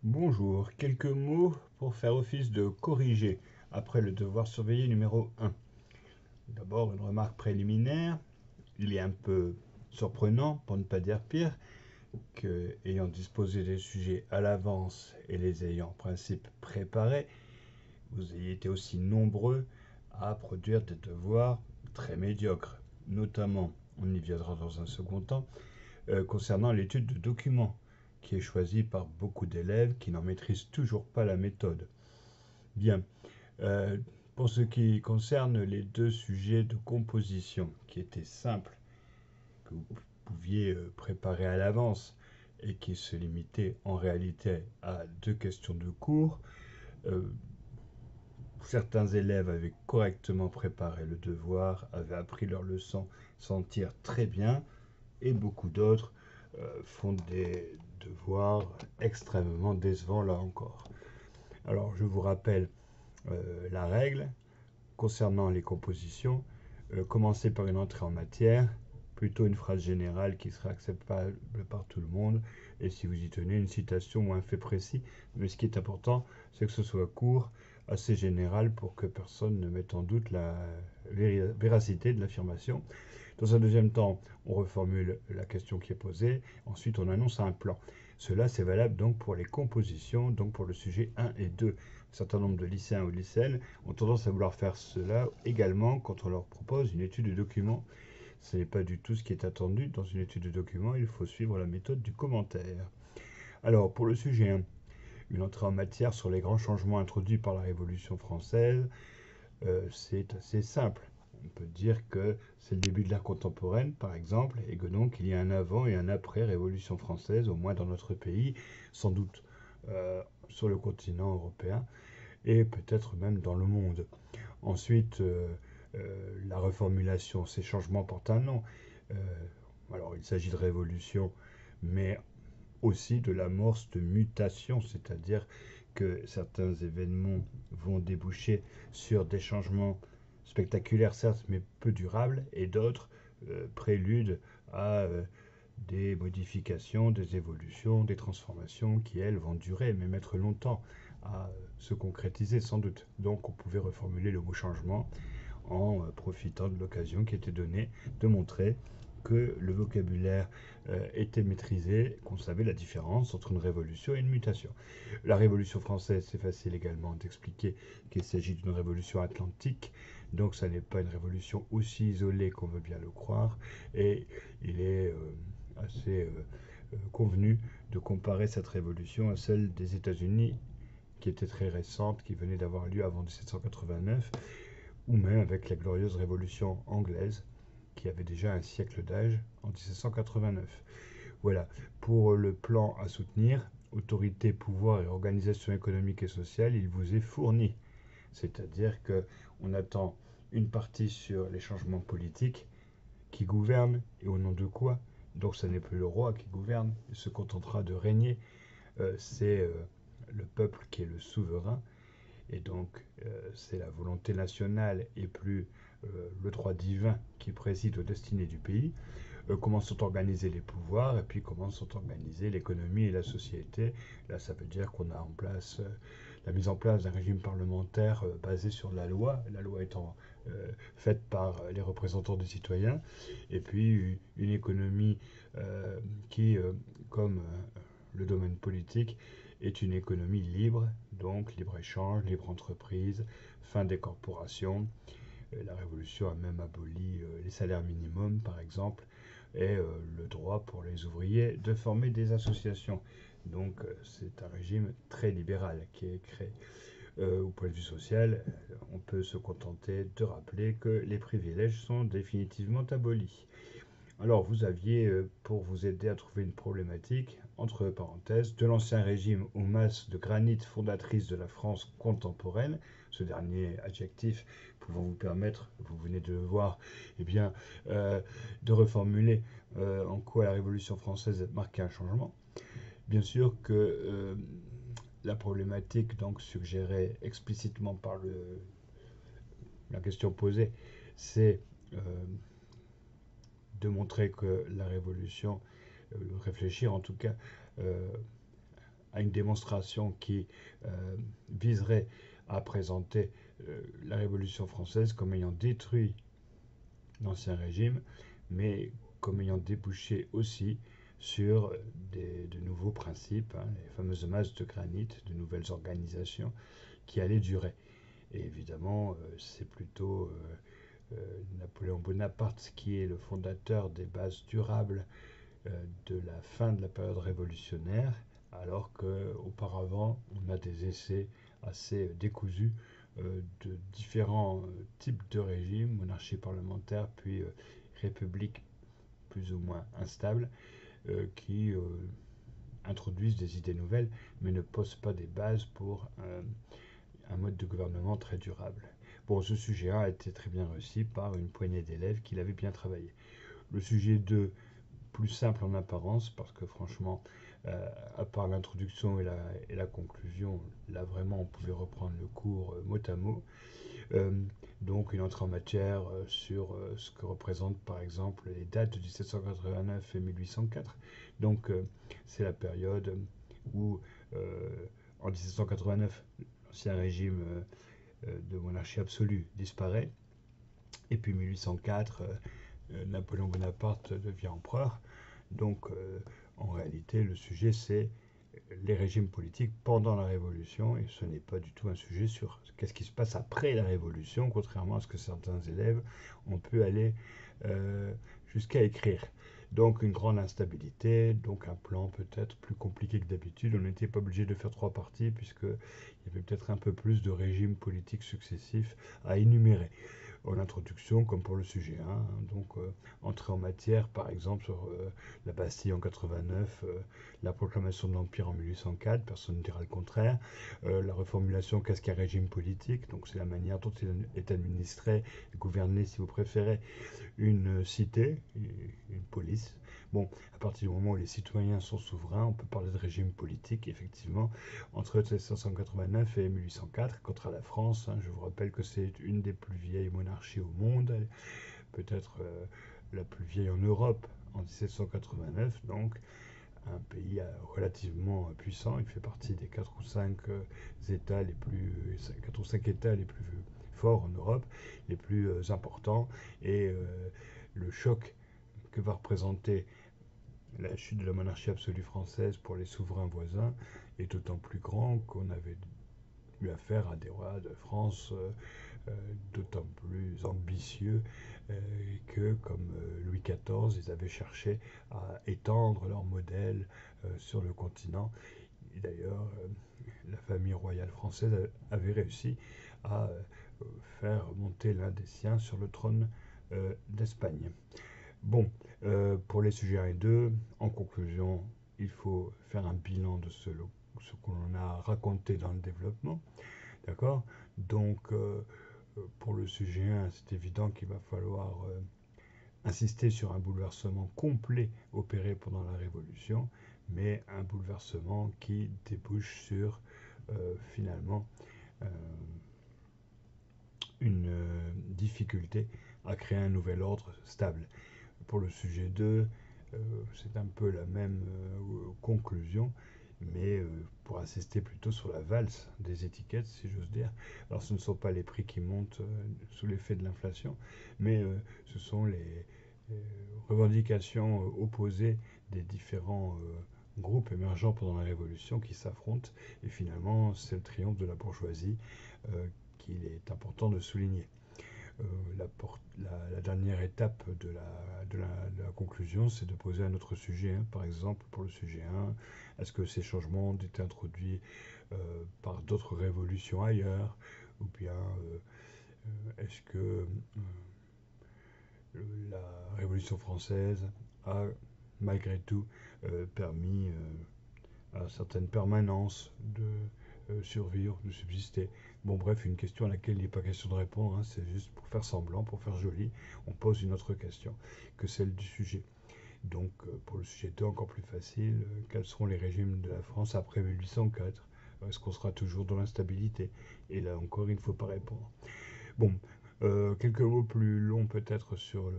Bonjour, quelques mots pour faire office de corrigé après le devoir surveillé numéro 1. D'abord, une remarque préliminaire. Il est un peu surprenant, pour ne pas dire pire, que, ayant disposé des sujets à l'avance et les ayant en principe préparés, vous ayez été aussi nombreux à produire des devoirs très médiocres, notamment, on y viendra dans un second temps, concernant l'étude de documents, qui est choisie par beaucoup d'élèves qui n'en maîtrisent toujours pas la méthode. Bien. Euh, pour ce qui concerne les deux sujets de composition, qui étaient simples, que vous pouviez préparer à l'avance et qui se limitaient en réalité à deux questions de cours, euh, certains élèves avaient correctement préparé le devoir, avaient appris leur leçon, s'en tirent très bien, et beaucoup d'autres font des devoirs extrêmement décevants là encore. Alors je vous rappelle la règle concernant les compositions. Commencez par une entrée en matière, plutôt une phrase générale qui sera acceptable par tout le monde, et si vous y tenez, une citation ou un fait précis. Mais ce qui est important, c'est que ce soit court, assez général, pour que personne ne mette en doute la véracité de l'affirmation. Dans un deuxième temps, on reformule la question qui est posée. Ensuite, on annonce un plan. Cela, c'est valable donc pour les compositions, donc pour le sujet 1 et 2. Un certain nombre de lycéens ou lycéennes ont tendance à vouloir faire cela également quand on leur propose une étude de document. Ce n'est pas du tout ce qui est attendu dans une étude de document. Il faut suivre la méthode du commentaire. Alors, pour le sujet 1, une entrée en matière sur les grands changements introduits par la Révolution française, c'est assez simple. On peut dire que c'est le début de l'ère contemporaine, par exemple, et que donc il y a un avant et un après Révolution française, au moins dans notre pays, sans doute sur le continent européen, et peut-être même dans le monde. Ensuite, la reformulation, ces changements portent un nom. Euh, alors, il s'agit de révolution, mais aussi de l'amorce de mutation, c'est-à-dire que certains événements vont déboucher sur des changements spectaculaires, certes, mais peu durables, et d'autres préludent à des modifications, des évolutions, des transformations qui, elles, vont durer, mais mettre longtemps à se concrétiser sans doute. Donc on pouvait reformuler le mot changement en profitant de l'occasion qui était donnée de montrer que le vocabulaire était maîtrisé, qu'on savait la différence entre une révolution et une mutation. La Révolution française, c'est facile également d'expliquer qu'il s'agit d'une révolution atlantique, donc ça n'est pas une révolution aussi isolée qu'on veut bien le croire, et il est assez convenu de comparer cette révolution à celle des États-Unis, qui était très récente, qui venait d'avoir lieu avant 1789, ou même avec la glorieuse révolution anglaise, qui avait déjà un siècle d'âge en 1789. Voilà, pour le plan à soutenir, autorité, pouvoir et organisation économique et sociale, il vous est fourni. C'est-à-dire qu'on attend une partie sur les changements politiques qui gouverne et au nom de quoi. Donc ce n'est plus le roi qui gouverne, il se contentera de régner. C'est le peuple qui est le souverain. Et donc c'est la volonté nationale et plus le droit divin qui préside aux destinées du pays. Comment sont organisés les pouvoirs et puis comment sont organisées l'économie et la société. Là, ça veut dire qu'on a en place la mise en place d'un régime parlementaire basé sur la loi étant faite par les représentants des citoyens, et puis une économie qui, comme le domaine politique, est une économie libre, donc libre-échange, libre entreprise, fin des corporations. La Révolution a même aboli les salaires minimums, par exemple, et le droit pour les ouvriers de former des associations. Donc c'est un régime très libéral qui est créé. Au point de vue social, on peut se contenter de rappeler que les privilèges sont définitivement abolis. Alors vous aviez, pour vous aider à trouver une problématique, entre parenthèses, de l'ancien régime aux masses de granit fondatrices de la France contemporaine, ce dernier adjectif pouvant vous permettre, vous venez de le voir, eh bien, de reformuler en quoi la Révolution française a marqué un changement. Bien sûr que la problématique donc suggérée explicitement par la question posée, c'est de montrer que la Révolution, réfléchir en tout cas, à une démonstration qui viserait à présenter la Révolution française comme ayant détruit l'Ancien Régime, mais comme ayant débouché aussi sur de nouveaux principes, hein, les fameuses masses de granit, de nouvelles organisations qui allaient durer. Et évidemment, c'est plutôt Napoléon Bonaparte qui est le fondateur des bases durables de la fin de la période révolutionnaire, alors qu'auparavant, on a des essais assez décousus de différents types de régimes, monarchie parlementaire, puis république plus ou moins instable, qui introduisent des idées nouvelles, mais ne posent pas des bases pour un mode de gouvernement très durable. Bon, ce sujet 1 a été très bien réussi par une poignée d'élèves qui l'avaient bien travaillé. Le sujet 2, plus simple en apparence, parce que franchement, à part l'introduction et la conclusion, là vraiment on pouvait reprendre le cours mot à mot. Donc une entrée en matière sur ce que représentent par exemple les dates de 1789 et 1804. Donc c'est la période où en 1789 l'ancien régime de monarchie absolue disparaît, et puis 1804 Napoléon Bonaparte devient empereur. Donc en réalité le sujet c'est les régimes politiques pendant la Révolution, et ce n'est pas du tout un sujet sur qu'est-ce qui se passe après la Révolution, contrairement à ce que certains élèves ont pu aller jusqu'à écrire. Donc une grande instabilité, donc un plan peut-être plus compliqué que d'habitude. On n'était pas obligé de faire 3 parties, puisqu'il y avait peut-être un peu plus de régimes politiques successifs à énumérer en introduction comme pour le sujet 1. Donc entrer en matière par exemple sur la Bastille en 89, la proclamation de l'Empire en 1804, personne ne dira le contraire, la reformulation qu'est-ce qu'un régime politique, donc c'est la manière dont il est administré, gouverné si vous préférez, une cité, une police. Bon, à partir du moment où les citoyens sont souverains, on peut parler de régime politique, effectivement, entre 1789 et 1804, contre la France. Hein, je vous rappelle que c'est une des plus vieilles monarchies au monde, peut-être la plus vieille en Europe en 1789, donc un pays relativement puissant. Il fait partie des 4 ou 5 États les plus, 4 ou 5 États les plus forts en Europe, les plus importants, et le choc que va représenter la chute de la monarchie absolue française pour les souverains voisins est d'autant plus grand qu'on avait eu affaire à des rois de France d'autant plus ambitieux que, comme Louis XIV, ils avaient cherché à étendre leur modèle sur le continent. Et d'ailleurs, la famille royale française avait réussi à faire monter l'un des siens sur le trône d'Espagne. Bon, pour les sujets 1 et 2, en conclusion, il faut faire un bilan de ce qu'on a raconté dans le développement. D'accord? Donc, pour le sujet 1, c'est évident qu'il va falloir insister sur un bouleversement complet opéré pendant la Révolution, mais un bouleversement qui débouche sur finalement une difficulté à créer un nouvel ordre stable. Pour le sujet 2, c'est un peu la même conclusion, mais pour insister plutôt sur la valse des étiquettes, si j'ose dire. Alors ce ne sont pas les prix qui montent sous l'effet de l'inflation, mais ce sont les revendications opposées des différents groupes émergents pendant la Révolution qui s'affrontent, et finalement c'est le triomphe de la bourgeoisie qu'il est important de souligner. La dernière étape de la conclusion, c'est de poser un autre sujet. Hein. Par exemple, pour le sujet 1, est-ce que ces changements ont été introduits par d'autres révolutions ailleurs, ou bien est-ce que la Révolution française a malgré tout permis à certaines permanences de survivre, de subsister. Bon, bref, une question à laquelle il n'est pas question de répondre, hein, c'est juste pour faire semblant, pour faire joli, on pose une autre question que celle du sujet. Donc, pour le sujet 2, encore plus facile, quels seront les régimes de la France après 1804? Est-ce qu'on sera toujours dans l'instabilité? Et là encore, il ne faut pas répondre. Bon, quelques mots plus longs peut-être sur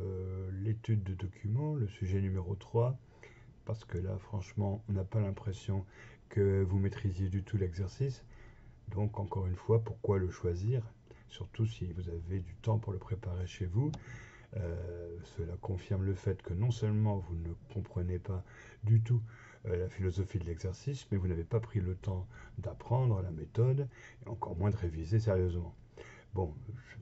l'étude de documents, le sujet numéro 3, parce que là, franchement, on n'a pas l'impression que vous maîtrisiez du tout l'exercice. Donc encore une fois, pourquoi le choisir? Surtout si vous avez du temps pour le préparer chez vous. Cela confirme le fait que non seulement vous ne comprenez pas du tout la philosophie de l'exercice, mais vous n'avez pas pris le temps d'apprendre la méthode et encore moins de réviser sérieusement. Bon,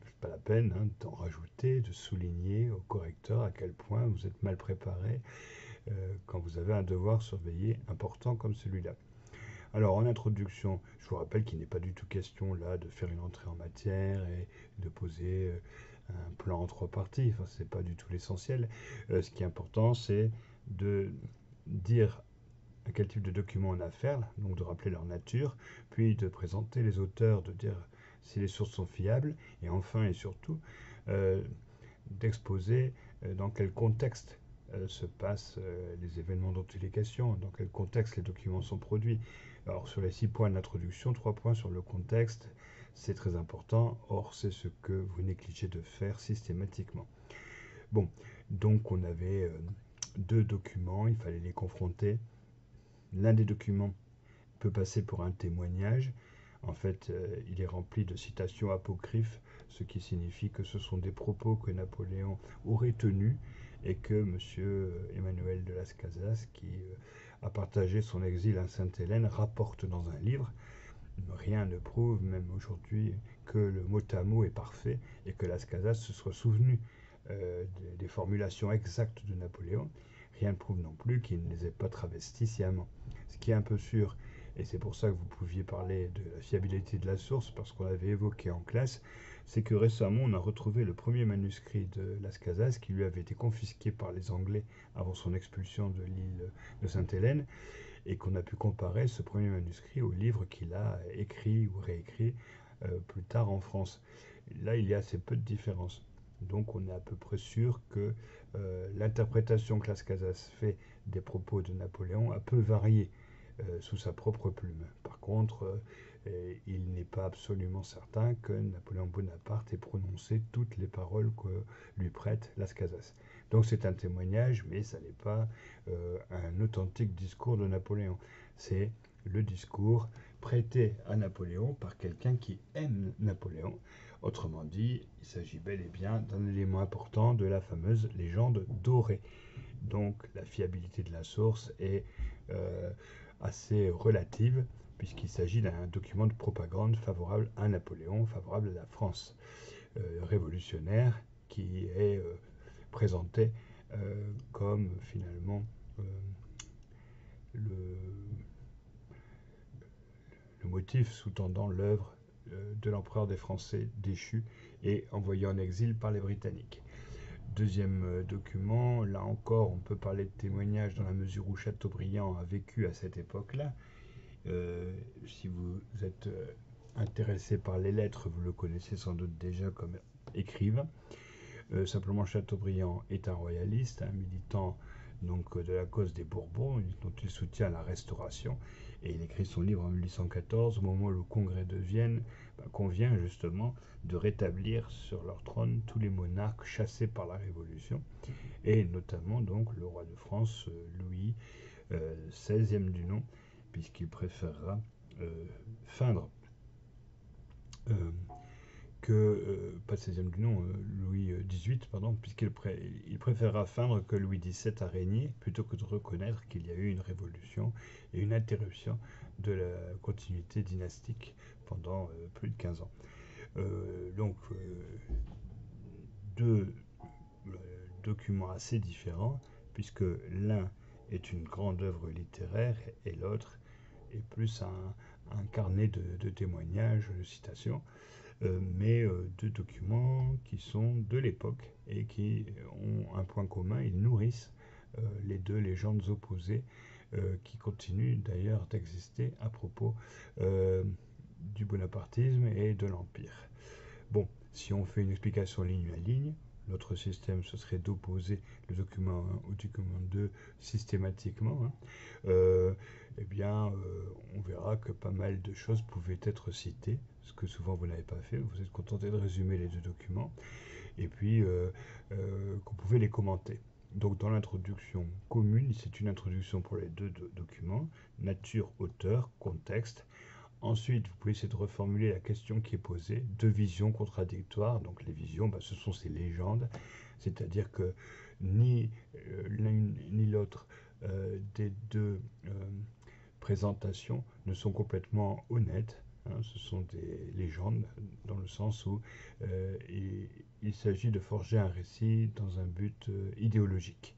c'est pas la peine d'en rajouter, de souligner au correcteur à quel point vous êtes mal préparé quand vous avez un devoir surveillé important comme celui-là. Alors en introduction, je vous rappelle qu'il n'est pas du tout question là de faire une entrée en matière et de poser un plan en 3 parties. Enfin, c'est pas du tout l'essentiel. Ce qui est important, c'est de dire à quel type de document on a affaire, donc de rappeler leur nature, puis de présenter les auteurs, de dire si les sources sont fiables, et enfin et surtout euh, d'exposer dans quel contexte se passent les événements dont il est question, dans quel contexte les documents sont produits. Alors sur les 6 points de l'introduction, 3 points sur le contexte, c'est très important, or c'est ce que vous négligez de faire systématiquement. Bon, donc on avait 2 documents, il fallait les confronter. L'un des documents peut passer pour un témoignage. En fait, il est rempli de citations apocryphes, ce qui signifie que ce sont des propos que Napoléon aurait tenus et que M. Emmanuel de Las Casas, qui a partagé son exil à Sainte-Hélène, rapporte dans un livre. Rien ne prouve, même aujourd'hui, que le mot à mot est parfait et que Las Casas se soit souvenu des formulations exactes de Napoléon. Rien ne prouve non plus qu'il ne les ait pas travesties sciemment. Ce qui est un peu sûr, et c'est pour ça que vous pouviez parler de la fiabilité de la source, parce qu'on l'avait évoqué en classe, c'est que récemment on a retrouvé le premier manuscrit de Las Casas qui lui avait été confisqué par les Anglais avant son expulsion de l'île de Sainte-Hélène, et qu'on a pu comparer ce premier manuscrit au livre qu'il a écrit ou réécrit plus tard en France. Là, il y a assez peu de différence. Donc on est à peu près sûr que l'interprétation que Las Casas fait des propos de Napoléon a peu varié sous sa propre plume. Par contre, il n'est pas absolument certain que Napoléon Bonaparte ait prononcé toutes les paroles que lui prête Las Casas. Donc c'est un témoignage, mais ça n'est pas un authentique discours de Napoléon. C'est le discours prêté à Napoléon par quelqu'un qui aime Napoléon. Autrement dit, il s'agit bel et bien d'un élément important de la fameuse légende dorée. Donc la fiabilité de la source est assez relative, puisqu'il s'agit d'un document de propagande favorable à Napoléon, favorable à la France révolutionnaire, qui est présenté comme finalement le motif sous-tendant l'œuvre de l'empereur des Français déchu et envoyé en exil par les Britanniques. Deuxième document, là encore on peut parler de témoignage dans la mesure où Chateaubriand a vécu à cette époque-là. Si vous êtes intéressé par les lettres, vous le connaissez sans doute déjà comme écrivain. Simplement Chateaubriand est un royaliste, un militant donc de la cause des Bourbons, dont il soutient la Restauration, et il écrit son livre en 1814, au moment où le Congrès de Vienne convient justement de rétablir sur leur trône tous les monarques chassés par la Révolution, et notamment donc le roi de France Louis XVIe du nom, puisqu'il préférera feindre pas 16e du nom, Louis XVIII, pardon, puisqu'il préférera feindre que Louis XVII a régné plutôt que de reconnaître qu'il y a eu une révolution et une interruption de la continuité dynastique pendant plus de 15 ans. Donc, deux documents assez différents, puisque l'un est une grande œuvre littéraire et l'autre est plus un carnet de témoignages, de citations. Mais deux documents qui sont de l'époque et qui ont un point commun, ils nourrissent les deux légendes opposées qui continuent d'ailleurs d'exister à propos du bonapartisme et de l'Empire. Bon, si on fait une explication ligne à ligne, notre système, ce serait d'opposer le document 1 au document 2 systématiquement. Eh bien, on verra que pas mal de choses pouvaient être citées, ce que souvent vous n'avez pas fait. Vous êtes contenté de résumer les deux documents, et puis qu'on pouvait les commenter. Donc dans l'introduction commune, c'est une introduction pour les deux documents, nature, auteur, contexte. Ensuite, vous pouvez essayer de reformuler la question qui est posée, deux visions contradictoires. Donc les visions, ce sont ces légendes, c'est-à-dire que ni l'une ni l'autre des deux présentations ne sont complètement honnêtes. Hein, ce sont des légendes dans le sens où il s'agit de forger un récit dans un but idéologique.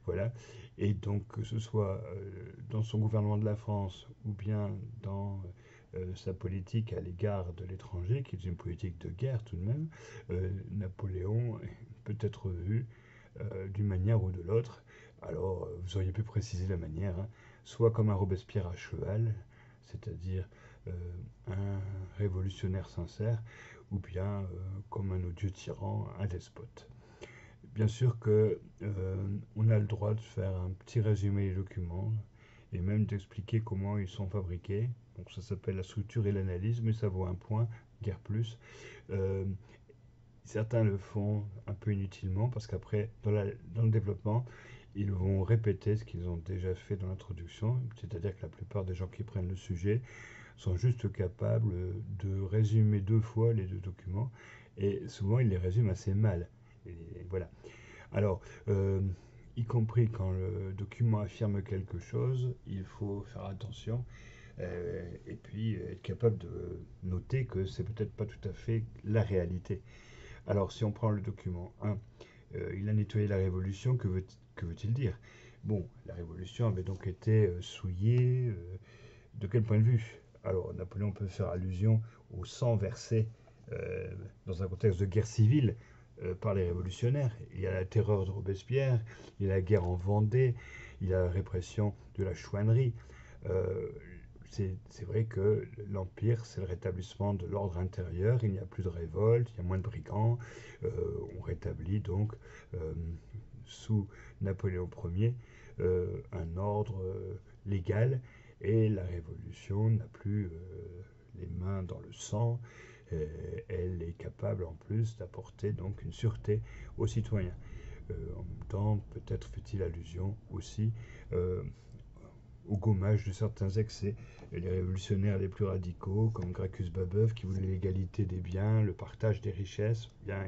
Voilà. Et donc, que ce soit dans son gouvernement de la France ou bien dans sa politique à l'égard de l'étranger, qui est une politique de guerre tout de même, Napoléon peut être vu d'une manière ou de l'autre. Alors, vous auriez pu préciser la manière, hein, soit comme un Robespierre à cheval, c'est-à-dire un révolutionnaire sincère, ou bien comme un odieux tyran, un despote. Bien sûr que on a le droit de faire un petit résumé des documents et même d'expliquer comment ils sont fabriqués. Donc ça s'appelle la structure et l'analyse, mais ça vaut un point, guère plus. Euh, Certains le font un peu inutilement parce qu'après, dans le développement, ils vont répéter ce qu'ils ont déjà fait dans l'introduction, c'est-à-dire que la plupart des gens qui prennent le sujet sont juste capables de résumer deux fois les deux documents et souvent ils les résument assez mal. Et voilà. Alors, y compris quand le document affirme quelque chose, il faut faire attention et puis être capable de noter que c'est peut-être pas tout à fait la réalité. Alors, si on prend le document 1, il a nettoyé la Révolution, que veut-il dire? Bon, la Révolution avait donc été souillée. De quel point de vue? Alors, Napoléon peut faire allusion au sang versé euh, dans un contexte de guerre civile par les révolutionnaires. Il y a la terreur de Robespierre, il y a la guerre en Vendée, il y a la répression de la chouannerie. Euh, c'est vrai que l'Empire, c'est le rétablissement de l'ordre intérieur, il n'y a plus de révolte, il y a moins de brigands, on rétablit donc sous Napoléon Ier un ordre légal et la Révolution n'a plus les mains dans le sang, elle est capable en plus d'apporter donc une sûreté aux citoyens. En même temps, peut-être fait-il allusion aussi au gommage de certains excès. Les révolutionnaires les plus radicaux, comme Gracchus Babeuf, qui voulaient l'égalité des biens, le partage des richesses, bien,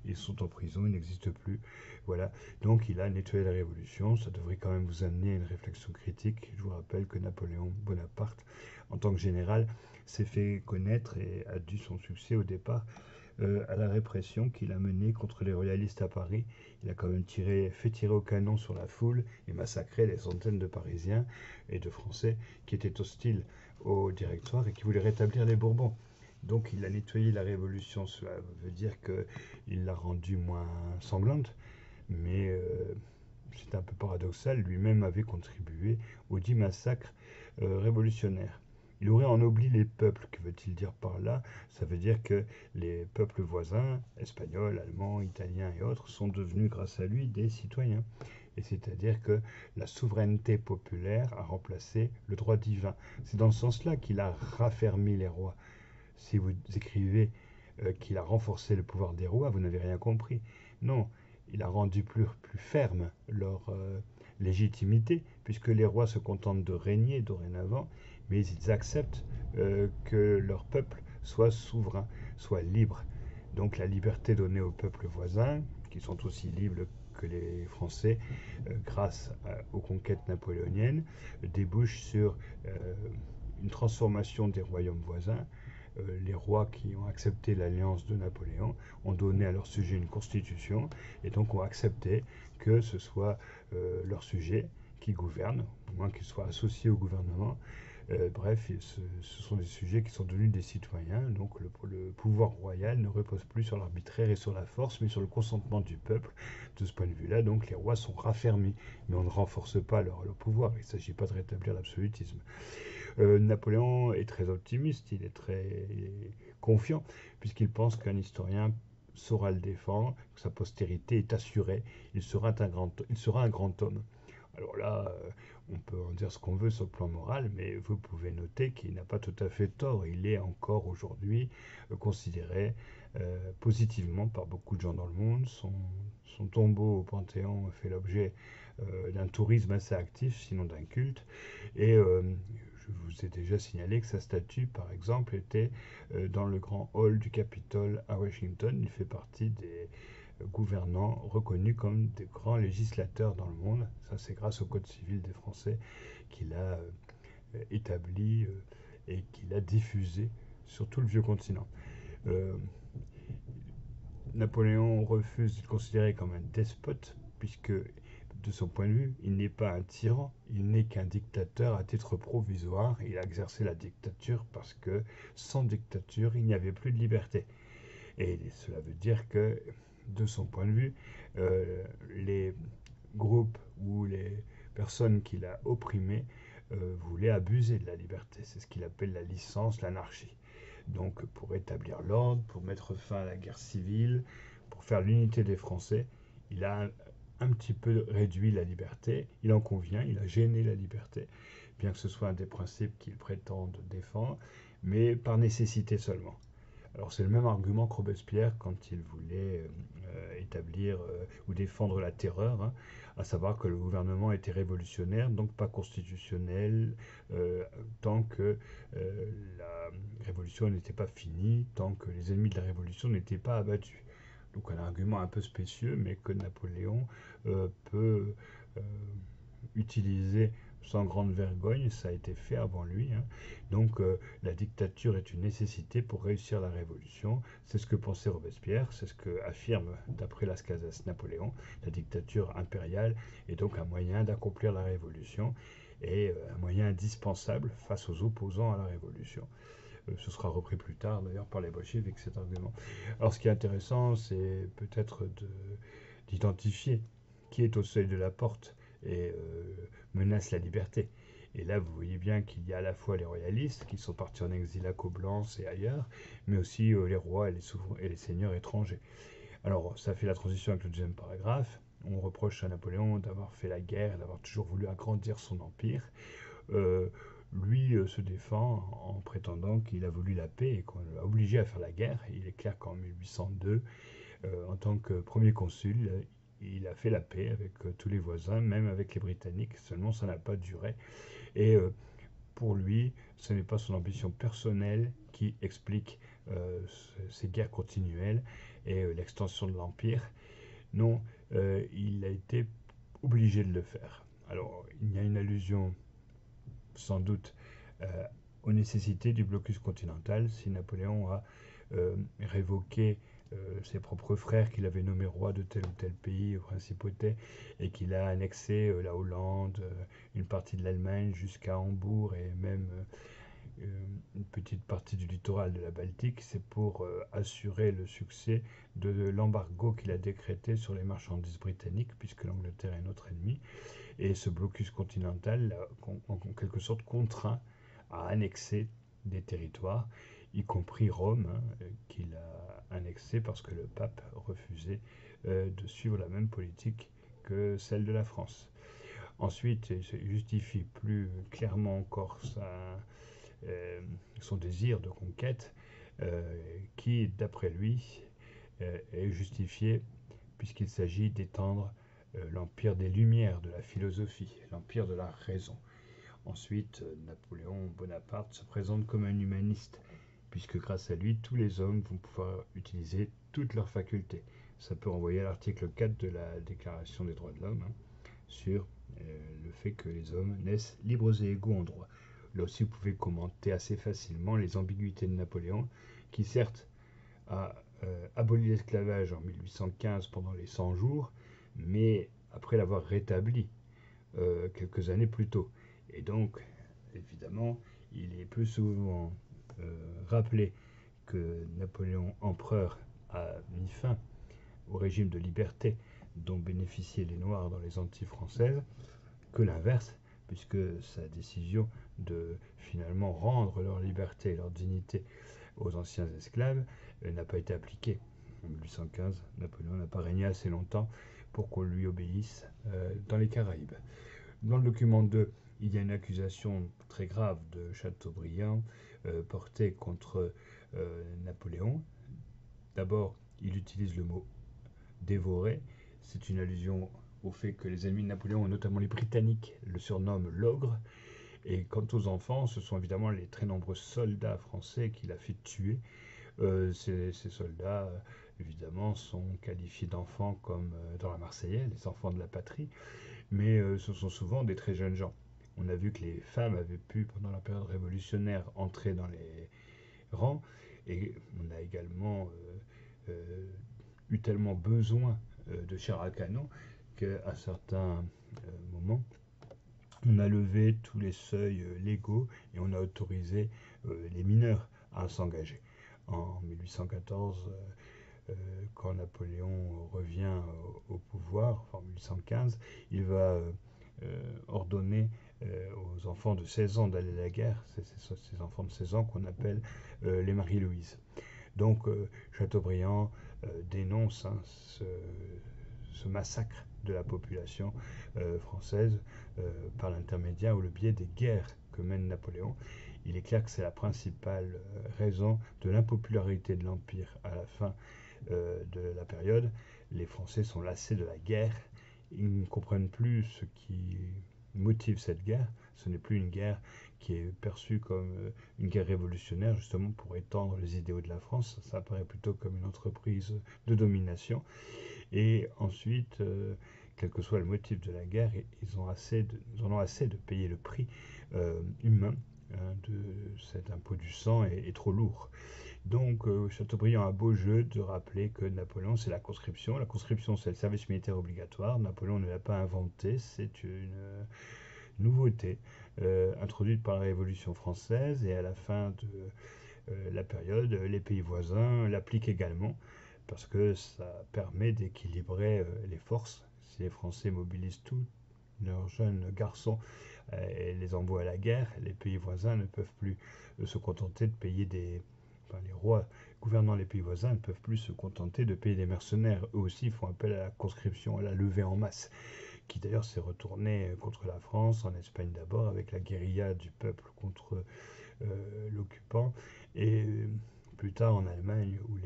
ils sont en prison, ils n'existent plus. Voilà. Donc il a nettoyé la révolution. Ça devrait quand même vous amener à une réflexion critique. Je vous rappelle que Napoléon Bonaparte, en tant que général, s'est fait connaître et a dû son succès au départ à la répression qu'il a menée contre les royalistes à Paris. Il a quand même fait tirer au canon sur la foule et massacré des centaines de Parisiens et de Français qui étaient hostiles au Directoire et qui voulaient rétablir les Bourbons. Donc il a nettoyé la Révolution, cela veut dire qu'il l'a rendue moins sanglante, mais c'est un peu paradoxal, lui-même avait contribué aux 10 massacres révolutionnaires. Il aurait ennobli les peuples, que veut-il dire par là? Ça veut dire que les peuples voisins, espagnols, allemands, italiens et autres, sont devenus grâce à lui des citoyens. Et c'est-à-dire que la souveraineté populaire a remplacé le droit divin. C'est dans ce sens-là qu'il a raffermi les rois. Si vous écrivez qu'il a renforcé le pouvoir des rois, vous n'avez rien compris. Non, il a rendu plus ferme leur légitimité, puisque les rois se contentent de régner dorénavant, mais ils acceptent que leur peuple soit souverain, soit libre. Donc la liberté donnée aux peuples voisins, qui sont aussi libres que les Français, grâce aux conquêtes napoléoniennes, débouche sur une transformation des royaumes voisins. Les rois qui ont accepté l'alliance de Napoléon ont donné à leur sujet une constitution et donc ont accepté que ce soit leur sujet qui gouverne, au moins qu'ils soient associés au gouvernement. Bref, ce sont des sujets qui sont devenus des citoyens, donc le pouvoir royal ne repose plus sur l'arbitraire et sur la force, mais sur le consentement du peuple. De ce point de vue-là, donc les rois sont raffermis, mais on ne renforce pas leur pouvoir, il ne s'agit pas de rétablir l'absolutisme. Napoléon est très optimiste, il est très confiant, puisqu'il pense qu'un historien saura le défendre, que sa postérité est assurée, il sera un grand homme. Alors là, on peut en dire ce qu'on veut sur le plan moral, mais vous pouvez noter qu'il n'a pas tout à fait tort. Il est encore aujourd'hui considéré positivement par beaucoup de gens dans le monde. Son tombeau au Panthéon fait l'objet d'un tourisme assez actif, sinon d'un culte. Et je vous ai déjà signalé que sa statue, par exemple, était dans le grand hall du Capitole à Washington. Il fait partie des gouvernants reconnus comme des grands législateurs dans le monde. Ça, c'est grâce au Code civil des Français qu'il a établi et qu'il a diffusé sur tout le vieux continent. Euh, Napoléon refuse d'être considéré comme un despote, puisque de son point de vue, il n'est pas un tyran, il n'est qu'un dictateur à titre provisoire. Il a exercé la dictature parce que sans dictature, il n'y avait plus de liberté. Et cela veut dire que, de son point de vue, les groupes ou les personnes qu'il a opprimées voulaient abuser de la liberté. C'est ce qu'il appelle la licence, l'anarchie. Donc pour établir l'ordre, pour mettre fin à la guerre civile, pour faire l'unité des Français, il a un petit peu réduit la liberté. Il en convient, il a gêné la liberté, bien que ce soit un des principes qu'il prétende défendre, mais par nécessité seulement. Alors c'est le même argument que Robespierre quand il voulait établir ou défendre la terreur, hein, à savoir que le gouvernement était révolutionnaire, donc pas constitutionnel, tant que la révolution n'était pas finie, tant que les ennemis de la révolution n'étaient pas abattus. Donc un argument un peu spécieux, mais que Napoléon peut utiliser sans grande vergogne, ça a été fait avant lui. Hein. Donc la dictature est une nécessité pour réussir la révolution. C'est ce que pensait Robespierre, c'est ce que affirme d'après Las Casas Napoléon. La dictature impériale est donc un moyen d'accomplir la révolution et un moyen indispensable face aux opposants à la révolution. Ce sera repris plus tard d'ailleurs par les bolcheviks cet argument. Alors ce qui est intéressant, c'est peut-être d'identifier qui est au seuil de la porte et menace la liberté. Et là, vous voyez bien qu'il y a à la fois les royalistes qui sont partis en exil à Coblence et ailleurs, mais aussi les rois et les seigneurs étrangers. Alors, ça fait la transition avec le deuxième paragraphe. On reproche à Napoléon d'avoir fait la guerre, d'avoir toujours voulu agrandir son empire. Lui se défend en prétendant qu'il a voulu la paix et qu'on l'a obligé à faire la guerre. Il est clair qu'en 1802, en tant que premier consul, il a fait la paix avec tous les voisins, même avec les Britanniques, seulement ça n'a pas duré. Et pour lui, ce n'est pas son ambition personnelle qui explique ces guerres continuelles et l'extension de l'Empire. Non, il a été obligé de le faire. Alors, il y a une allusion sans doute aux nécessités du blocus continental si Napoléon a révoqué ses propres frères qu'il avait nommés rois de tel ou tel pays, principauté, et qu'il a annexé la Hollande, une partie de l'Allemagne jusqu'à Hambourg et même une petite partie du littoral de la Baltique, c'est pour assurer le succès de l'embargo qu'il a décrété sur les marchandises britanniques, puisque l'Angleterre est notre ennemi. Et ce blocus continental l'a en quelque sorte contraint à annexer des territoires, y compris Rome, hein, qu'il a annexé parce que le pape refusait de suivre la même politique que celle de la France. Ensuite, il justifie plus clairement encore son désir de conquête, qui, d'après lui, est justifié puisqu'il s'agit d'étendre l'empire des Lumières, de la philosophie, l'empire de la raison. Ensuite, Napoléon Bonaparte se présente comme un humaniste, puisque grâce à lui, tous les hommes vont pouvoir utiliser toutes leurs facultés. Ça peut renvoyer à l'article 4 de la Déclaration des droits de l'homme, hein, sur le fait que les hommes naissent libres et égaux en droit. Là aussi, vous pouvez commenter assez facilement les ambiguïtés de Napoléon, qui certes a aboli l'esclavage en 1815 pendant les 100 jours, mais après l'avoir rétabli quelques années plus tôt. Et donc, évidemment, il est plus souvent rappelé que Napoléon empereur a mis fin au régime de liberté dont bénéficiaient les Noirs dans les Antilles françaises que l'inverse, puisque sa décision de finalement rendre leur liberté et leur dignité aux anciens esclaves n'a pas été appliquée. En 1815, Napoléon n'a pas régné assez longtemps pour qu'on lui obéisse dans les Caraïbes. Dans le document 2, il y a une accusation très grave de Chateaubriand portée contre Napoléon. D'abord, il utilise le mot dévorer. C'est une allusion au fait que les ennemis de Napoléon, notamment les Britanniques, le surnomment l'ogre. Et quant aux enfants, ce sont évidemment les très nombreux soldats français qu'il a fait tuer. Ces soldats, évidemment, sont qualifiés d'enfants comme dans la Marseillaise, les enfants de la patrie, mais ce sont souvent des très jeunes gens. On a vu que les femmes avaient pu, pendant la période révolutionnaire, entrer dans les rangs, et on a également eu tellement besoin de chair à canon qu'à certains moments, on a levé tous les seuils légaux et on a autorisé les mineurs à s'engager. En 1814, quand Napoléon revient au pouvoir, enfin en 1815, il va ordonner aux enfants de 16 ans d'aller à la guerre. C'est ces enfants de 16 ans qu'on appelle les Marie-Louise. Donc Chateaubriand dénonce ce massacre de la population française par l'intermédiaire ou le biais des guerres que mène Napoléon. Il est clair que c'est la principale raison de l'impopularité de l'Empire à la fin de la période. Les Français sont lassés de la guerre, ils ne comprennent plus ce qui motive cette guerre. Ce n'est plus une guerre qui est perçue comme une guerre révolutionnaire, justement pour étendre les idéaux de la France. Ça apparaît plutôt comme une entreprise de domination. Et ensuite, quel que soit le motif de la guerre, ils en ont assez de payer le prix humain de cet impôt du sang est trop lourd. Donc Chateaubriand a beau jeu de rappeler que Napoléon, c'est la conscription. La conscription, c'est le service militaire obligatoire. Napoléon ne l'a pas inventé, c'est une nouveauté introduite par la Révolution française, et à la fin de la période, les pays voisins l'appliquent également parce que ça permet d'équilibrer les forces. Si les Français mobilisent tous leurs jeunes garçons et les envoient à la guerre, les pays voisins ne peuvent plus se contenter de payer les rois gouvernant les pays voisins ne peuvent plus se contenter de payer des mercenaires. Eux aussi font appel à la conscription, à la levée en masse, qui d'ailleurs s'est retournée contre la France, en Espagne d'abord, avec la guérilla du peuple contre l'occupant, et plus tard en Allemagne, où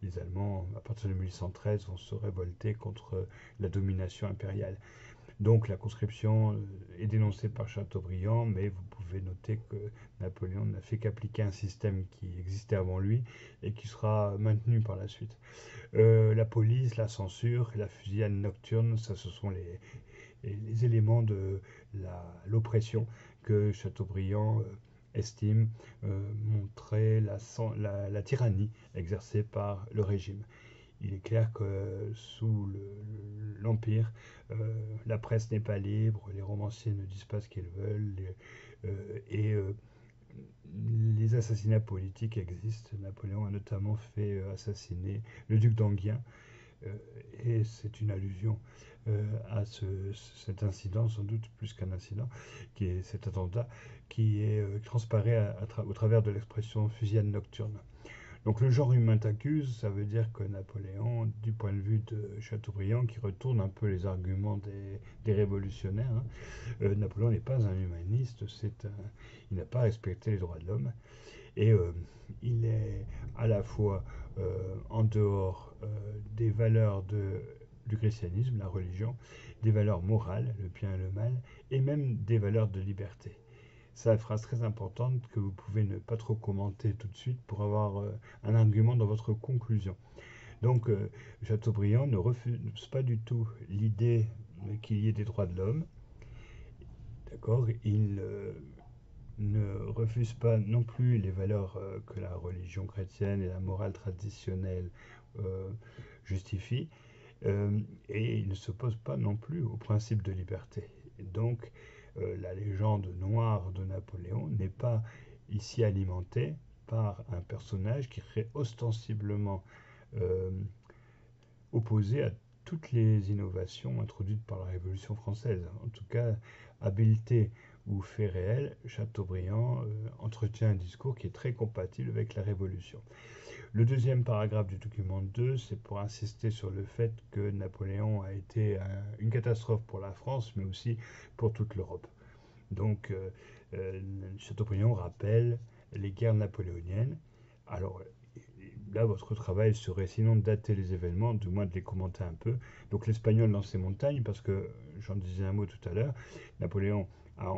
les Allemands, à partir de 1813, vont se révolter contre la domination impériale. Donc la conscription est dénoncée par Chateaubriand, mais vous pouvez noter que Napoléon n'a fait qu'appliquer un système qui existait avant lui et qui sera maintenu par la suite. La police, la censure, la fusillade nocturne, ça ce sont les éléments de l'oppression que Chateaubriand estime montrer la tyrannie exercée par le régime. Il est clair que sous l'Empire, la presse n'est pas libre, les romanciers ne disent pas ce qu'ils veulent, et les assassinats politiques existent. Napoléon a notamment fait assassiner le duc d'Enghien, et c'est une allusion à cet incident, sans doute plus qu'un incident, qui est cet attentat qui est transparaît au travers de l'expression fusillade nocturne. Donc le genre humain t'accuse, ça veut dire que Napoléon, du point de vue de Chateaubriand, qui retourne un peu les arguments des révolutionnaires, Napoléon n'est pas un humaniste, il n'a pas respecté les droits de l'homme, et il est à la fois en dehors des valeurs du christianisme, la religion, des valeurs morales, le bien et le mal, et même des valeurs de liberté. C'est une phrase très importante que vous pouvez ne pas trop commenter tout de suite pour avoir un argument dans votre conclusion. Donc Chateaubriand ne refuse pas du tout l'idée qu'il y ait des droits de l'homme. D'accord. Il ne refuse pas non plus les valeurs que la religion chrétienne et la morale traditionnelle justifient. Et il ne s'oppose pas non plus au principe de liberté. Et donc, la légende noire de Napoléon n'est pas ici alimentée par un personnage qui serait ostensiblement opposé à toutes les innovations introduites par la Révolution française. En tout cas, habileté ou faits réels, Chateaubriand entretient un discours qui est très compatible avec la Révolution. Le deuxième paragraphe du document 2, c'est pour insister sur le fait que Napoléon a été une catastrophe pour la France, mais aussi pour toute l'Europe. Donc, Chateaubriand rappelle les guerres napoléoniennes. Alors, là, votre travail serait sinon de dater les événements, du moins de les commenter un peu. Donc, l'espagnol dans ses montagnes, parce que j'en disais un mot tout à l'heure, Napoléon a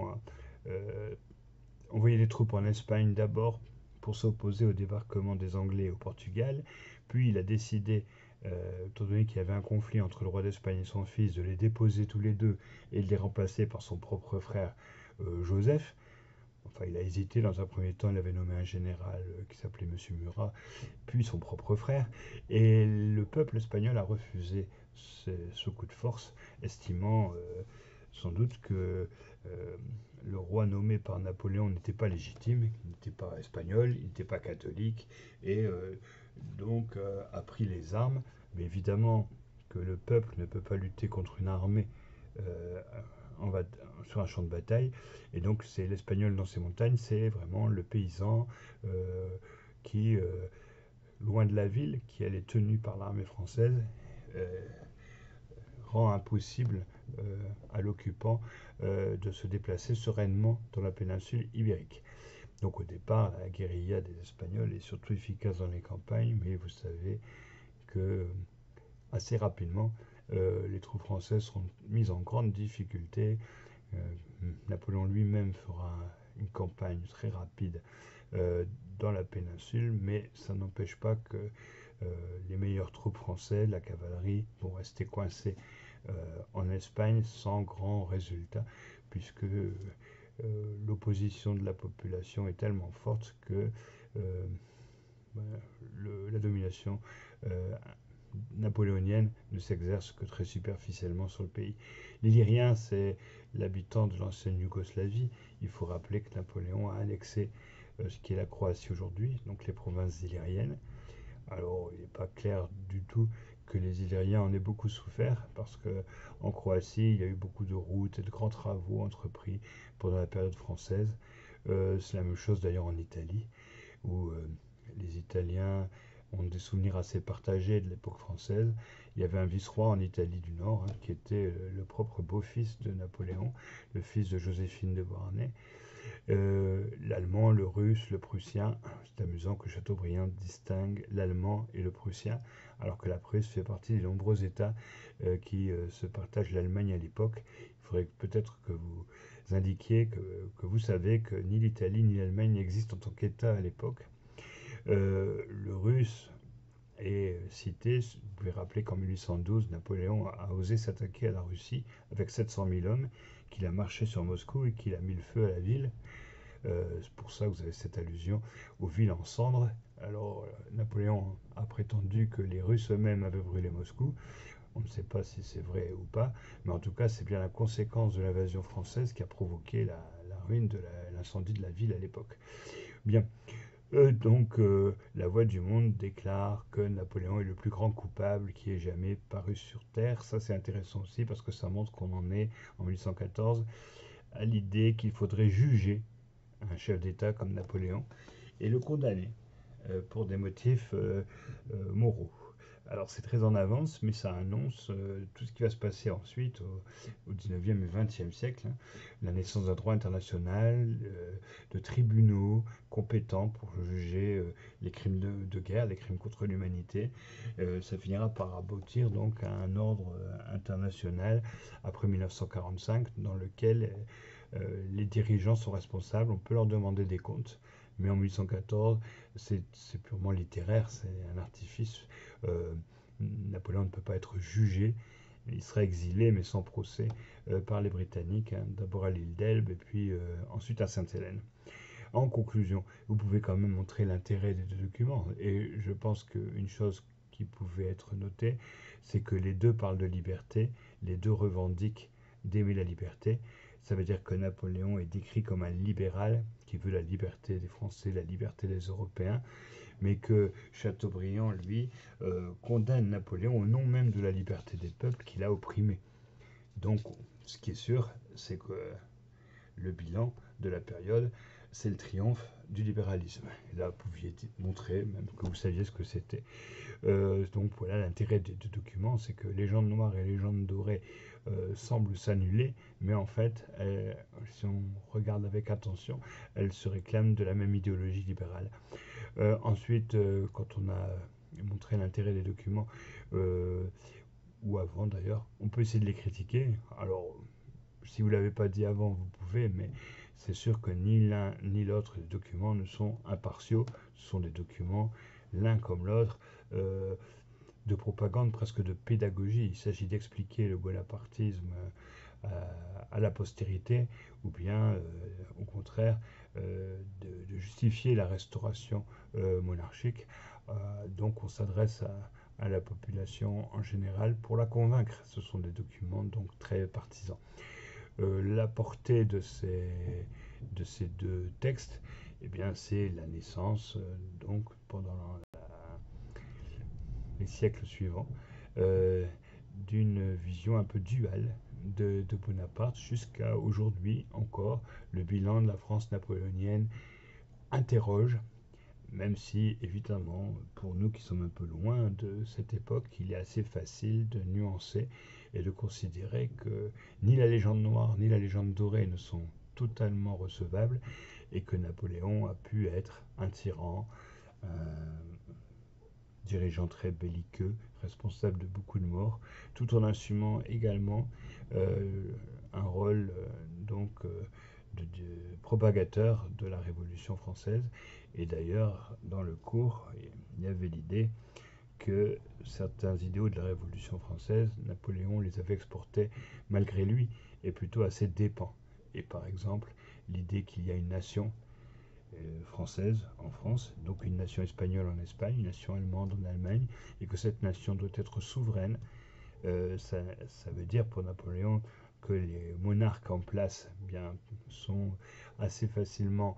envoyé des troupes en Espagne d'abord pour s'opposer au débarquement des Anglais au Portugal, puis il a décidé, étant donné qu'il y avait un conflit entre le roi d'Espagne et son fils, de les déposer tous les deux et de les remplacer par son propre frère Joseph. Enfin, il a hésité. Dans un premier temps, il avait nommé un général qui s'appelait Monsieur Murat, puis son propre frère. Et le peuple espagnol a refusé ce coup de force, estimant sans doute que le roi nommé par Napoléon n'était pas légitime, il n'était pas espagnol, il n'était pas catholique, et donc a pris les armes. Mais évidemment que le peuple ne peut pas lutter contre une armée euh, sur un champ de bataille. Et donc c'est l'espagnol dans ces montagnes, c'est vraiment le paysan qui, loin de la ville, qui elle est tenue par l'armée française, euh, rend impossible à l'occupant de se déplacer sereinement dans la péninsule ibérique. Donc au départ, la guérilla des Espagnols est surtout efficace dans les campagnes, mais vous savez que assez rapidement, les troupes françaises seront mises en grande difficulté. Euh, Napoléon lui-même fera une campagne très rapide dans la péninsule, mais ça n'empêche pas que les meilleures troupes françaises, la cavalerie, vont rester coincées en Espagne sans grand résultat, puisque l'opposition de la population est tellement forte que la domination napoléonienne ne s'exerce que très superficiellement sur le pays. L'Illyrien, c'est l'habitant de l'ancienne Yougoslavie. Il faut rappeler que Napoléon a annexé ce qui est la Croatie aujourd'hui, donc les provinces illyriennes. Alors, il n'est pas clair du tout que les Illyriens en aient beaucoup souffert, parce qu'en Croatie, il y a eu beaucoup de routes et de grands travaux entrepris pendant la période française. C'est la même chose d'ailleurs en Italie, où les Italiens ont des souvenirs assez partagés de l'époque française. Il y avait un vice-roi en Italie du Nord, qui était le propre beau-fils de Napoléon, le fils de Joséphine de Beauharnais. L'allemand, le russe, le prussien. C'est amusant que Chateaubriand distingue l'allemand et le prussien, alors que la Prusse fait partie des nombreux États qui se partagent l'Allemagne à l'époque. Il faudrait peut-être que vous indiquiez que vous savez que ni l'Italie ni l'Allemagne n'existent en tant qu'État à l'époque. Le russe est cité, vous pouvez rappeler qu'en 1812, Napoléon a osé s'attaquer à la Russie avec 700 000 hommes, qu'il a marché sur Moscou et qu'il a mis le feu à la ville. C'est pour ça que vous avez cette allusion aux villes en cendres. Alors, Napoléon a prétendu que les Russes eux-mêmes avaient brûlé Moscou. On ne sait pas si c'est vrai ou pas, mais en tout cas, c'est bien la conséquence de l'invasion française qui a provoqué la ruine de l'incendie de la ville à l'époque. Bien, donc, la Voix du Monde déclare que Napoléon est le plus grand coupable qui ait jamais paru sur Terre. Ça, c'est intéressant aussi parce que ça montre qu'on en est, en 1814, à l'idée qu'il faudrait juger un chef d'État comme Napoléon et le condamner pour des motifs moraux. Alors c'est très en avance, mais ça annonce tout ce qui va se passer ensuite au 19e et 20e siècle. Hein. La naissance d'un droit international, de tribunaux compétents pour juger les crimes de guerre, les crimes contre l'humanité. Ça finira par aboutir donc à un ordre international après 1945 dans lequel les dirigeants sont responsables, on peut leur demander des comptes. Mais en 1814, c'est purement littéraire, c'est un artifice. Euh, Napoléon ne peut pas être jugé, il sera exilé mais sans procès par les Britanniques, hein, d'abord à l'île d'Elbe et puis ensuite à Sainte-Hélène. En conclusion, vous pouvez quand même montrer l'intérêt des deux documents et je pense qu'une chose qui pouvait être notée, c'est que les deux parlent de liberté, les deux revendiquent d'aimer la liberté. Ça veut dire que Napoléon est décrit comme un libéral qui veut la liberté des Français, la liberté des Européens, mais que Chateaubriand, lui, condamne Napoléon au nom même de la liberté des peuples qu'il a opprimés. Donc, ce qui est sûr, c'est que le bilan de la période, c'est le triomphe du libéralisme. Et là, vous pouviez montrer, même que vous saviez ce que c'était. Donc voilà, l'intérêt des deux documents, c'est que Légende noire et Légende dorée semblent s'annuler, mais en fait, si on regarde avec attention, elles se réclament de la même idéologie libérale. Ensuite, quand on a montré l'intérêt des documents, ou avant d'ailleurs, on peut essayer de les critiquer. Alors, si vous ne l'avez pas dit avant, vous pouvez, mais c'est sûr que ni l'un ni l'autre des documents ne sont impartiaux. Ce sont des documents, l'un comme l'autre, de propagande, presque de pédagogie. Il s'agit d'expliquer le bonapartisme à la postérité, ou bien, au contraire, de justifier la restauration monarchique. Donc on s'adresse à la population en général pour la convaincre. Ce sont des documents donc très partisans. La portée de ces deux textes, eh bien, c'est la naissance, donc pendant les siècles suivants, d'une vision un peu duale de Bonaparte jusqu'à aujourd'hui encore. Le bilan de la France napoléonienne interroge, même si évidemment pour nous qui sommes un peu loin de cette époque, il est assez facile de nuancer et de considérer que ni la légende noire ni la légende dorée ne sont totalement recevables et que Napoléon a pu être un tyran, dirigeant très belliqueux, responsable de beaucoup de morts, tout en assumant également un rôle de propagateur de la Révolution française. Et d'ailleurs, dans le cours, il y avait l'idée que certains idéaux de la Révolution française, Napoléon les avait exportés malgré lui, et plutôt à ses dépens. Et par exemple, l'idée qu'il y a une nation française en France, donc une nation espagnole en Espagne, une nation allemande en Allemagne, et que cette nation doit être souveraine. Ça veut dire pour Napoléon que les monarques en place sont assez facilement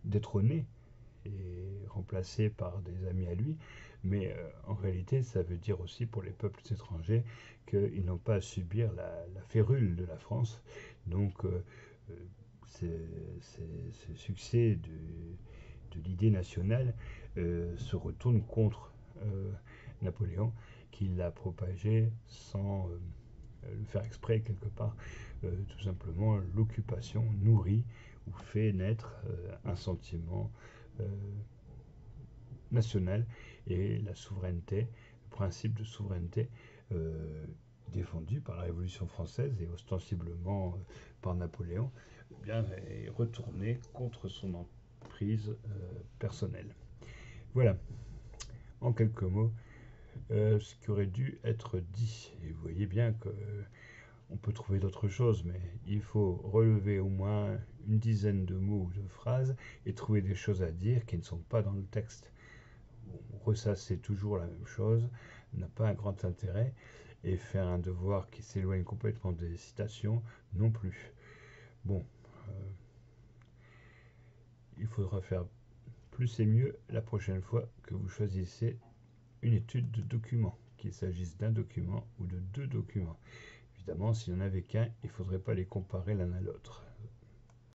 détrônés et remplacés par des amis à lui, mais en réalité ça veut dire aussi pour les peuples étrangers qu'ils n'ont pas à subir la férule de la France. Donc ces succès de l'idée nationale se retournent contre Napoléon, qui l'a propagé sans le faire exprès quelque part. Tout simplement, l'occupation nourrit ou fait naître un sentiment national, et la souveraineté, le principe de souveraineté défendu par la Révolution française et ostensiblement par Napoléon, eh bien, est retourné contre son emprise personnelle. Voilà, en quelques mots, ce qui aurait dû être dit. Et vous voyez bien que on peut trouver d'autres choses, mais il faut relever au moins une dizaine de mots ou de phrases et trouver des choses à dire qui ne sont pas dans le texte. Ressasser toujours la même chose n'a pas un grand intérêt, et faire un devoir qui s'éloigne complètement des citations non plus. Bon, il faudra faire plus et mieux la prochaine fois que vous choisissez une étude de document, qu'il s'agisse d'un document ou de deux documents. Évidemment, s'il n'y en avait qu'un, il ne faudrait pas les comparer l'un à l'autre.